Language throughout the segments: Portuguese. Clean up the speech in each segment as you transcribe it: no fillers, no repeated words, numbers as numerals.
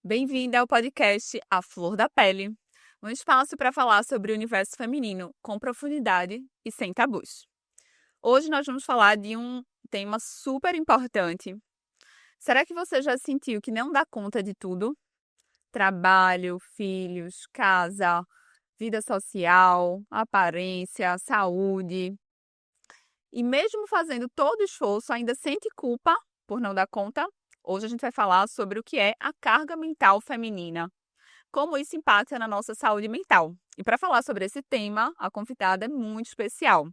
Bem-vinda ao podcast A Flor da Pele, um espaço para falar sobre o universo feminino com profundidade e sem tabus. Hoje nós vamos falar de um tema super importante. Será que você já sentiu que não dá conta de tudo? Trabalho, filhos, casa, vida social, aparência, saúde. E mesmo fazendo todo o esforço, ainda sente culpa por não dar conta? Hoje a gente vai falar sobre o que é a carga mental feminina, como isso impacta na nossa saúde mental. E para falar sobre esse tema, a convidada é muito especial.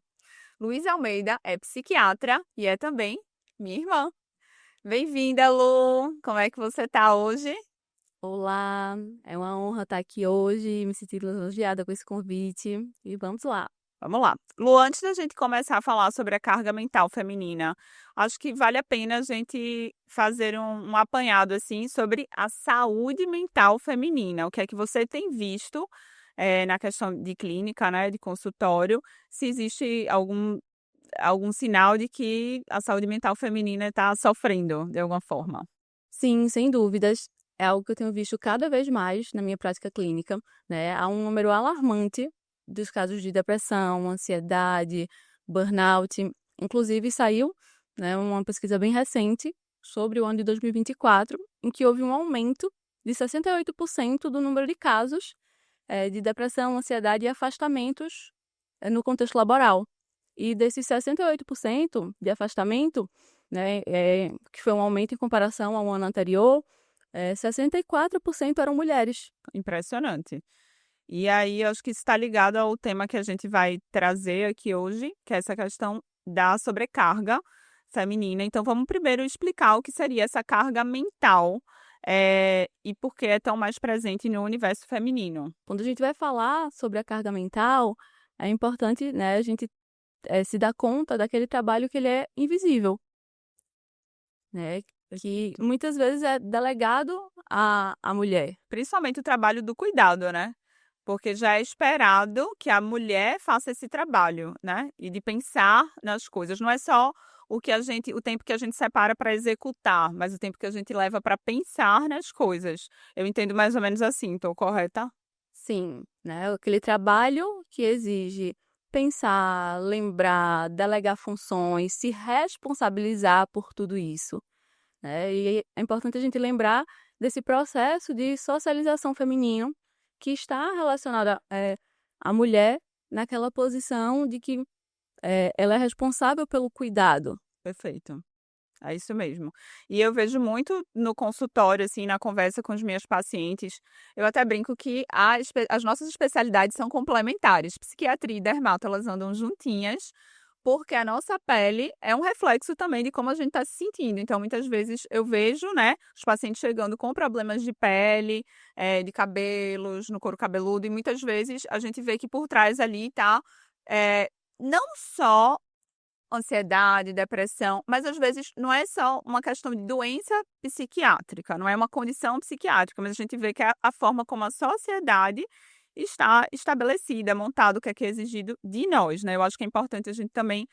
Luísa Almeida é psiquiatra e é também minha irmã. Bem-vinda, Lu! Como é que você está hoje? Olá, é uma honra estar aqui hoje, me sentir lisonjeada com esse convite e vamos lá. Vamos lá. Lu, antes da gente começar a falar sobre a carga mental feminina, acho que vale a pena a gente fazer um apanhado assim sobre a saúde mental feminina. O que é que você tem visto na questão de clínica, né, de consultório, se existe algum sinal de que a saúde mental feminina está sofrendo de alguma forma. Sim, sem dúvidas, é algo que eu tenho visto cada vez mais na minha prática clínica, né? Há um número alarmante dos casos de depressão, ansiedade, burnout. Inclusive, saiu, né, uma pesquisa bem recente sobre o ano de 2024, em que houve um aumento de 68% do número de casos de depressão, ansiedade e afastamentos no contexto laboral. E desses 68% de afastamento, né, que foi um aumento em comparação ao ano anterior, 64% eram mulheres. Impressionante. E aí, eu acho que isso está ligado ao tema que a gente vai trazer aqui hoje, que é essa questão da sobrecarga feminina. Então, vamos primeiro explicar o que seria essa carga mental, e por que é tão mais presente no universo feminino. Quando a gente vai falar sobre a carga mental, é importante, né, a gente se dar conta daquele trabalho que ele é invisível, né, que muitas vezes é delegado à mulher. Principalmente o trabalho do cuidado, né? Porque já é esperado que a mulher faça esse trabalho, né? E de pensar nas coisas. Não é só o tempo que a gente separa para executar, mas o tempo que a gente leva para pensar nas coisas. Eu entendo mais ou menos assim, estou correta? Sim, né, aquele trabalho que exige pensar, lembrar, delegar funções, se responsabilizar por tudo isso, né, e é importante a gente lembrar desse processo de socialização feminino que está relacionada, à mulher naquela posição de que, ela é responsável pelo cuidado. Perfeito. É isso mesmo. E eu vejo muito no consultório, assim, na conversa com os meus pacientes, eu até brinco que as nossas especialidades são complementares. Psiquiatria e dermato, elas andam juntinhas, porque a nossa pele é um reflexo também de como a gente está se sentindo. Então, muitas vezes eu vejo, né, os pacientes chegando com problemas de pele, de cabelos, no couro cabeludo, e muitas vezes a gente vê que por trás ali tá, não só ansiedade, depressão, mas às vezes não é só uma questão de doença psiquiátrica, não é uma condição psiquiátrica, mas a gente vê que a forma como a sociedade está estabelecida, montado, o que é exigido de nós, né? Eu acho que é importante a gente também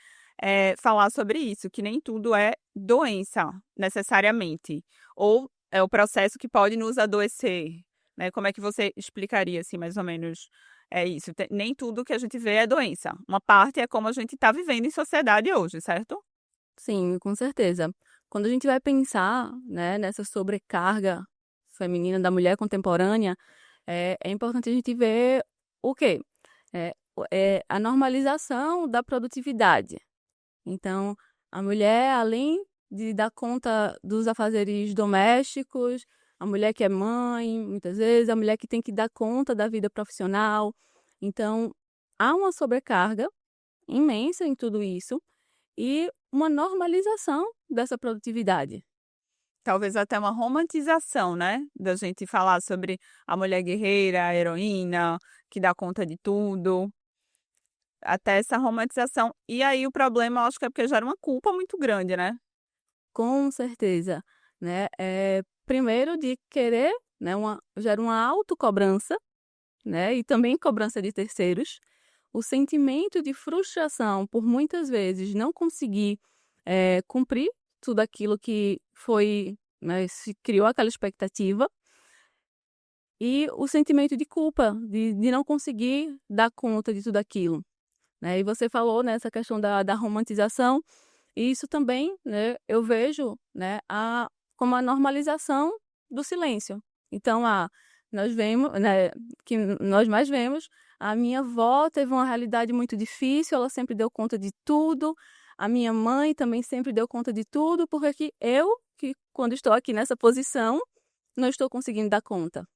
falar sobre isso, que nem tudo é doença, necessariamente, ou é o processo que pode nos adoecer, né? Como é que você explicaria, assim, mais ou menos, é isso, nem tudo que a gente vê é doença. Uma parte é como a gente está vivendo em sociedade hoje, certo? Sim, com certeza. Quando a gente vai pensar, né, nessa sobrecarga feminina da mulher contemporânea, é importante a gente ver o quê? A normalização da produtividade. Então, a mulher, além de dar conta dos afazeres domésticos, a mulher que é mãe, muitas vezes, a mulher que tem que dar conta da vida profissional. Então, há uma sobrecarga imensa em tudo isso e uma normalização dessa produtividade. Talvez até uma romantização, né, da gente falar sobre a mulher guerreira, a heroína, que dá conta de tudo, até essa romantização. E aí o problema eu acho que é porque gera uma culpa muito grande, né? Com certeza, né, primeiro de querer, né, gera uma autocobrança, né, e também cobrança de terceiros, o sentimento de frustração por muitas vezes não conseguir, cumprir tudo aquilo que foi, né, se criou aquela expectativa, e o sentimento de culpa, de não conseguir dar conta de tudo aquilo, né? E você falou nessa questão da romantização, e isso também, né, eu vejo, né, como a normalização do silêncio. Então, nós vemos, né, que nós mais vemos, a minha avó teve uma realidade muito difícil, ela sempre deu conta de tudo, a minha mãe também sempre deu conta de tudo, porque que quando estou aqui nessa posição, não estou conseguindo dar conta,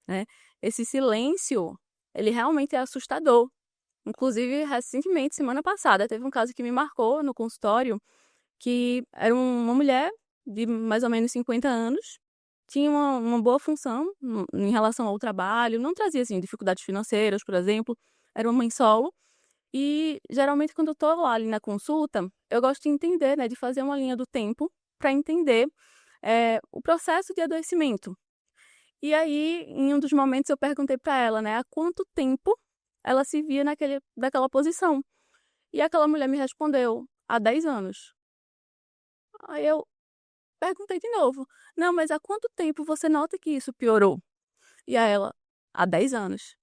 né? Esse silêncio, ele realmente é assustador. Inclusive, recentemente, semana passada, teve um caso que me marcou no consultório, que era uma mulher de mais ou menos 50 anos, tinha uma boa função em relação ao trabalho, não trazia, assim, dificuldades financeiras, por exemplo, era uma mãe solo, e geralmente quando eu estou lá ali na consulta, eu gosto de entender, né, de fazer uma linha do tempo para entender o processo de adoecimento. E aí, em um dos momentos, eu perguntei para ela, né, há quanto tempo ela se via naquela posição. E aquela mulher me respondeu, há 10 anos. Aí eu perguntei de novo, não, mas há quanto tempo você nota que isso piorou? E aí ela, há 10 anos.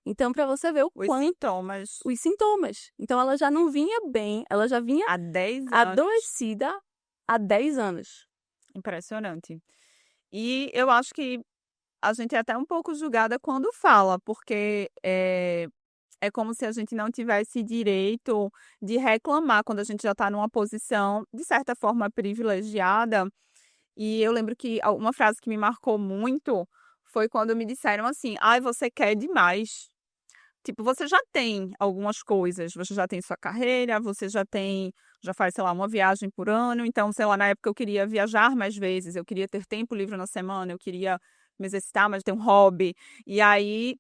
Então, para você ver o Os quanto sintomas os sintomas. Então, ela já não vinha bem, ela já vinha há 10 anos. adoecida há 10 anos. Impressionante. E eu acho que a gente é até um pouco julgada quando fala, porque é como se a gente não tivesse direito de reclamar quando a gente já está numa posição, de certa forma, privilegiada. E eu lembro que uma frase que me marcou muito foi quando me disseram assim: ai, você quer demais. Tipo, você já tem algumas coisas, você já tem sua carreira, você já faz, sei lá, uma viagem por ano. Então, sei lá, na época eu queria viajar mais vezes, eu queria ter tempo livre na semana, eu queria me exercitar, mas ter um hobby. E aí,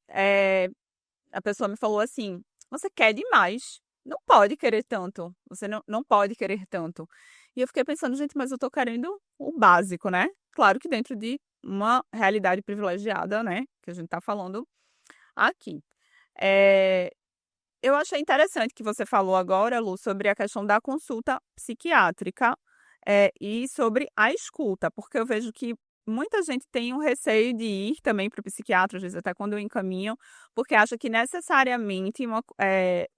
a pessoa me falou assim: você quer demais, não pode querer tanto, você não pode querer tanto. E eu fiquei pensando, gente, mas eu tô querendo o básico, né? Claro que dentro de uma realidade privilegiada, né? Que a gente tá falando aqui. Eh, eu achei interessante que você falou agora, Lu, sobre a questão da consulta psiquiátrica, e sobre a escuta, porque eu vejo que muita gente tem um receio de ir também para o psiquiatra, às vezes até quando eu encaminho, porque acha que necessariamente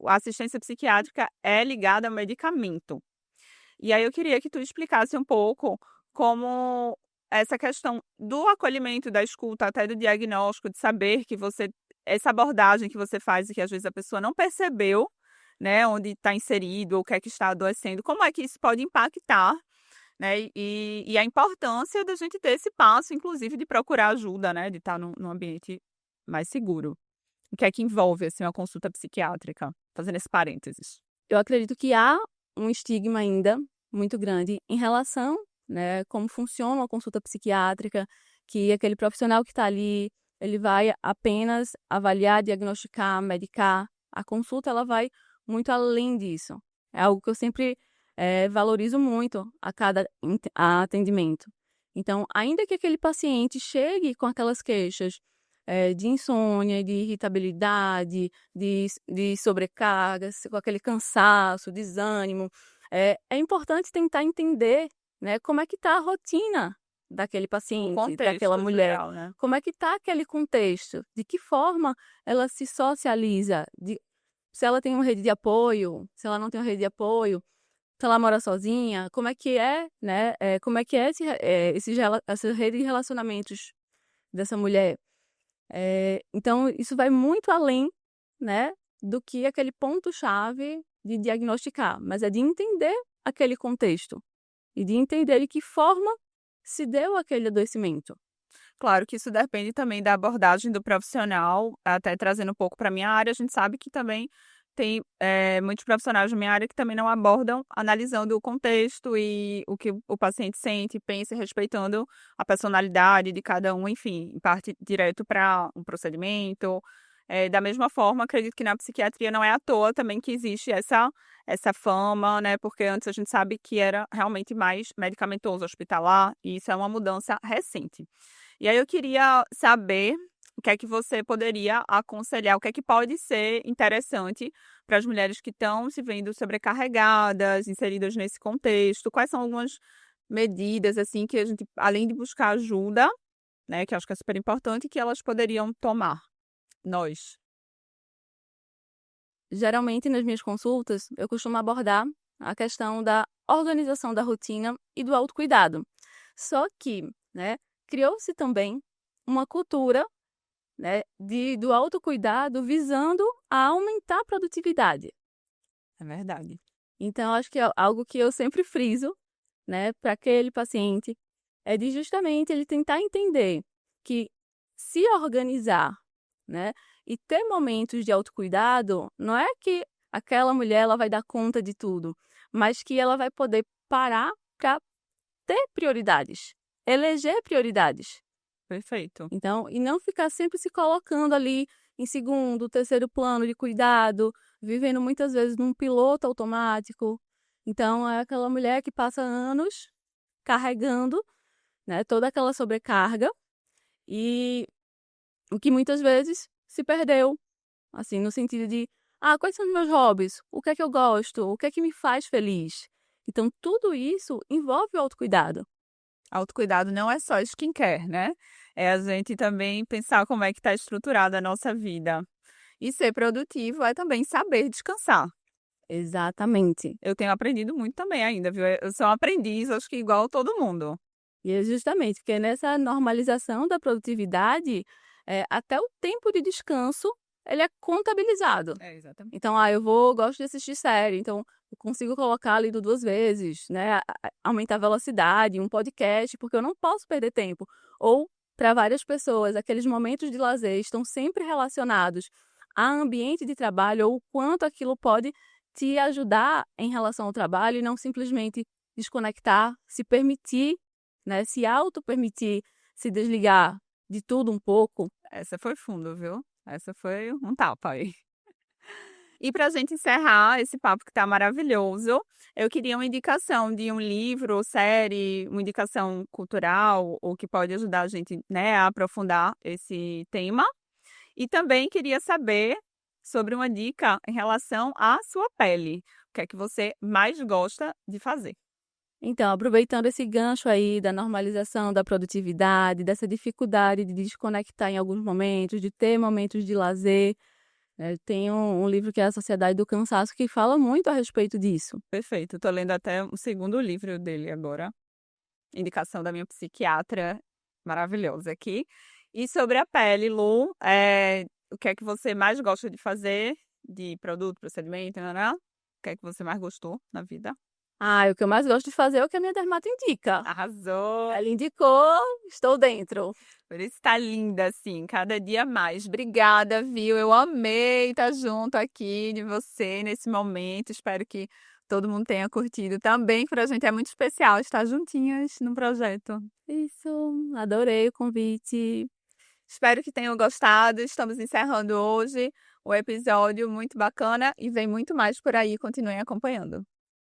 a assistência psiquiátrica é ligada a medicamento. E aí eu queria que tu explicasse um pouco como essa questão do acolhimento, da escuta, até do diagnóstico, de saber que você essa abordagem que você faz e que às vezes a pessoa não percebeu, né, onde está inserido ou o que é que está adoecendo, como é que isso pode impactar, né, e a importância da gente ter esse passo, inclusive de procurar ajuda, né, de estar num ambiente mais seguro. O que é que envolve, assim, uma consulta psiquiátrica? Fazendo esse parênteses. Eu acredito que há um estigma ainda muito grande em relação, né, como funciona uma consulta psiquiátrica, que aquele profissional que está ali, ele vai apenas avaliar, diagnosticar, medicar. A consulta, ela vai muito além disso. É algo que eu sempre valorizo muito a cada atendimento. Então, ainda que aquele paciente chegue com aquelas queixas de insônia, de irritabilidade, de sobrecarga, com aquele cansaço, desânimo. É importante tentar entender, né, como é que está a rotina daquele O paciente, daquela contexto mulher. geral, né? Como é que está aquele contexto? De que forma ela se socializa? Se ela tem uma rede de apoio, se ela não tem uma rede de apoio, se ela mora sozinha, como é que é, né? Como é que é essa rede de relacionamentos dessa mulher? Então isso vai muito além, né, do que aquele ponto-chave de diagnosticar, mas é de entender aquele contexto e de entender de que forma se deu aquele adoecimento. Claro que isso depende também da abordagem do profissional, até trazendo um pouco para a minha área, a gente sabe que também tem muitos profissionais da minha área que também não abordam analisando o contexto e o que o paciente sente, pensa, e respeitando a personalidade de cada um, enfim, parte direto para um procedimento. Da mesma forma, acredito que na psiquiatria não é à toa também que existe essa fama, né? Porque antes a gente sabe que era realmente mais medicamentoso, hospitalar, e isso é uma mudança recente. E aí eu queria saber o que é que você poderia aconselhar, o que é que pode ser interessante para as mulheres que estão se vendo sobrecarregadas, inseridas nesse contexto. Quais são algumas medidas, assim, que a gente, além de buscar ajuda, né, que eu acho que é super importante, que elas poderiam tomar, nós. Geralmente, nas minhas consultas, eu costumo abordar a questão da organização da rotina e do autocuidado. Só que, né, criou-se também uma cultura, né, do autocuidado visando a aumentar a produtividade. É verdade. Então, acho que é algo que eu sempre friso, né, para aquele paciente, é de justamente ele tentar entender que se organizar, né, e ter momentos de autocuidado, não é que aquela mulher ela vai dar conta de tudo, mas que ela vai poder parar para ter prioridades, eleger prioridades. Perfeito. Então, e não ficar sempre se colocando ali em segundo, terceiro plano de cuidado, vivendo muitas vezes num piloto automático. Então, é aquela mulher que passa anos carregando, né, toda aquela sobrecarga e o que muitas vezes se perdeu, assim, no sentido de, quais são os meus hobbies? O que é que eu gosto? O que é que me faz feliz? Então, tudo isso envolve o autocuidado. Autocuidado não é só skincare, né? É a gente também pensar como é que está estruturada a nossa vida. E ser produtivo é também saber descansar. Exatamente. Eu tenho aprendido muito também ainda, viu? Eu sou um aprendiz, acho que igual todo mundo. E é justamente porque nessa normalização da produtividade, até o tempo de descanso, ele é contabilizado. É, exatamente. Então, gosto de assistir série, então eu consigo colocar lido 2 vezes, né, aumentar a velocidade, um podcast, porque eu não posso perder tempo. Ou, para várias pessoas, aqueles momentos de lazer estão sempre relacionados a ambiente de trabalho ou o quanto aquilo pode te ajudar em relação ao trabalho e não simplesmente desconectar, se permitir, né, se auto-permitir se desligar de tudo um pouco. Essa foi fundo, viu? Essa foi um tapa aí. E para a gente encerrar esse papo que está maravilhoso, eu queria uma indicação de um livro, série, uma indicação cultural, ou que pode ajudar a gente, né, a aprofundar esse tema. E também queria saber sobre uma dica em relação à sua pele. O que é que você mais gosta de fazer? Então, aproveitando esse gancho aí da normalização da produtividade, dessa dificuldade de desconectar em alguns momentos, de ter momentos de lazer, né, tem um livro que é A Sociedade do Cansaço que fala muito a respeito disso. Perfeito. Estou lendo até o segundo livro dele agora. Indicação da minha psiquiatra maravilhosa aqui. E sobre a pele, Lu, o que é que você mais gosta de fazer? De produto, procedimento, né? O que é que você mais gostou na vida? O que eu mais gosto de fazer é o que a minha dermato indica. Arrasou! Ela indicou, estou dentro. Por isso tá linda, assim, cada dia mais. Obrigada, viu? Eu amei estar junto aqui de você nesse momento. Espero que todo mundo tenha curtido também. Para a gente é muito especial estar juntinhas no projeto. Isso, adorei o convite. Espero que tenham gostado. Estamos encerrando hoje o episódio muito bacana e vem muito mais por aí. Continuem acompanhando.